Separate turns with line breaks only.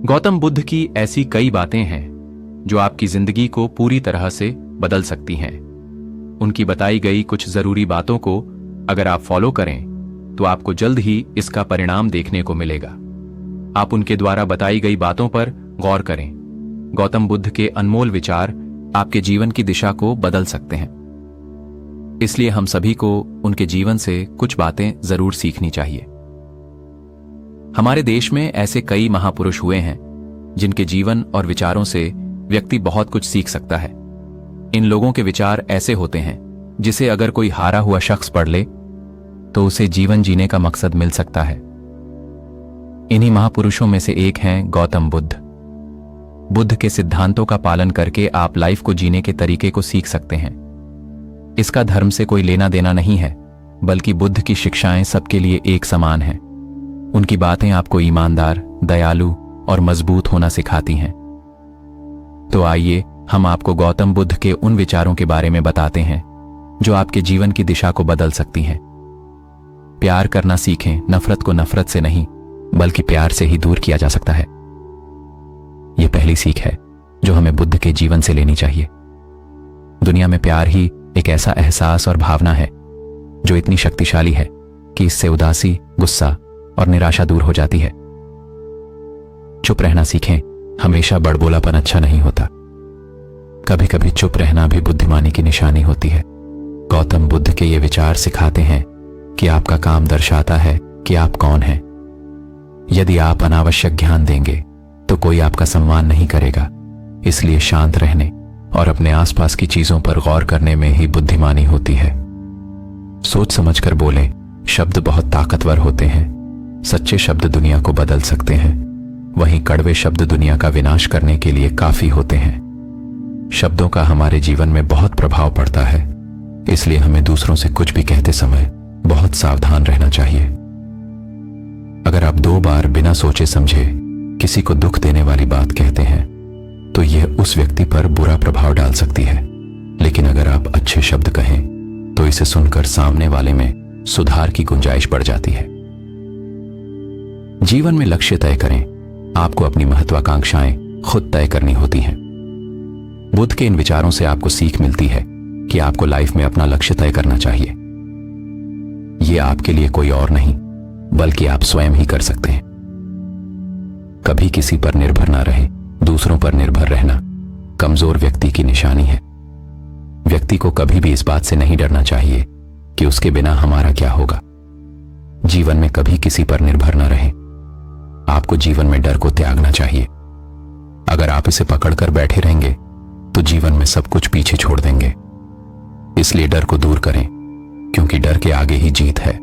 गौतम बुद्ध की ऐसी कई बातें हैं जो आपकी जिंदगी को पूरी तरह से बदल सकती हैं। उनकी बताई गई कुछ जरूरी बातों को अगर आप फॉलो करें तो आपको जल्द ही इसका परिणाम देखने को मिलेगा। आप उनके द्वारा बताई गई बातों पर गौर करें। गौतम बुद्ध के अनमोल विचार आपके जीवन की दिशा को बदल सकते हैं, इसलिए हम सभी को उनके जीवन से कुछ बातें जरूर सीखनी चाहिए। हमारे देश में ऐसे कई महापुरुष हुए हैं जिनके जीवन और विचारों से व्यक्ति बहुत कुछ सीख सकता है। इन लोगों के विचार ऐसे होते हैं जिसे अगर कोई हारा हुआ शख्स पढ़ ले तो उसे जीवन जीने का मकसद मिल सकता है। इन्हीं महापुरुषों में से एक हैं गौतम बुद्ध। बुद्ध के सिद्धांतों का पालन करके आप लाइफ को जीने के तरीके को सीख सकते हैं। इसका धर्म से कोई लेना देना नहीं है, बल्कि बुद्ध की शिक्षाएं सबके लिए एक समान हैं। उनकी बातें आपको ईमानदार, दयालु और मजबूत होना सिखाती हैं। तो आइए हम आपको गौतम बुद्ध के उन विचारों के बारे में बताते हैं जो आपके जीवन की दिशा को बदल सकती हैं। प्यार करना सीखें। नफरत को नफरत से नहीं बल्कि प्यार से ही दूर किया जा सकता है। यह पहली सीख है जो हमें बुद्ध के जीवन से लेनी चाहिए। दुनिया में प्यार ही एक ऐसा एहसास और भावना है जो इतनी शक्तिशाली है कि इससे उदासी, गुस्सा और निराशा दूर हो जाती है। चुप रहना सीखें। हमेशा बड़बोलापन अच्छा नहीं होता। कभी कभी चुप रहना भी बुद्धिमानी की निशानी होती है। गौतम बुद्ध के ये विचार सिखाते हैं कि आपका काम दर्शाता है कि आप कौन हैं। यदि आप अनावश्यक ध्यान देंगे तो कोई आपका सम्मान नहीं करेगा। इसलिए शांत रहने और अपने आसपास की चीजों पर गौर करने में ही बुद्धिमानी होती है। सोच समझकर बोलें। शब्द बहुत ताकतवर होते हैं। सच्चे शब्द दुनिया को बदल सकते हैं, वहीं कड़वे शब्द दुनिया का विनाश करने के लिए काफी होते हैं। शब्दों का हमारे जीवन में बहुत प्रभाव पड़ता है, इसलिए हमें दूसरों से कुछ भी कहते समय बहुत सावधान रहना चाहिए। अगर आप 2 बार बिना सोचे समझे किसी को दुख देने वाली बात कहते हैं तो यह उस व्यक्ति पर बुरा प्रभाव डाल सकती है, लेकिन अगर आप अच्छे शब्द कहें तो इसे सुनकर सामने वाले में सुधार की गुंजाइश बढ़ जाती है। जीवन में लक्ष्य तय करें। आपको अपनी महत्वाकांक्षाएं खुद तय करनी होती हैं। बुद्ध के इन विचारों से आपको सीख मिलती है कि आपको लाइफ में अपना लक्ष्य तय करना चाहिए। यह आपके लिए कोई और नहीं बल्कि आप स्वयं ही कर सकते हैं। कभी किसी पर निर्भर ना रहें। दूसरों पर निर्भर रहना कमजोर व्यक्ति की निशानी है। व्यक्ति को कभी भी इस बात से नहीं डरना चाहिए कि उसके बिना हमारा क्या होगा। जीवन में कभी किसी पर निर्भर न रहें। आपको जीवन में डर को त्यागना चाहिए। अगर आप इसे पकड़कर बैठे रहेंगे तो जीवन में सब कुछ पीछे छोड़ देंगे। इसलिए डर को दूर करें, क्योंकि डर के आगे ही जीत है।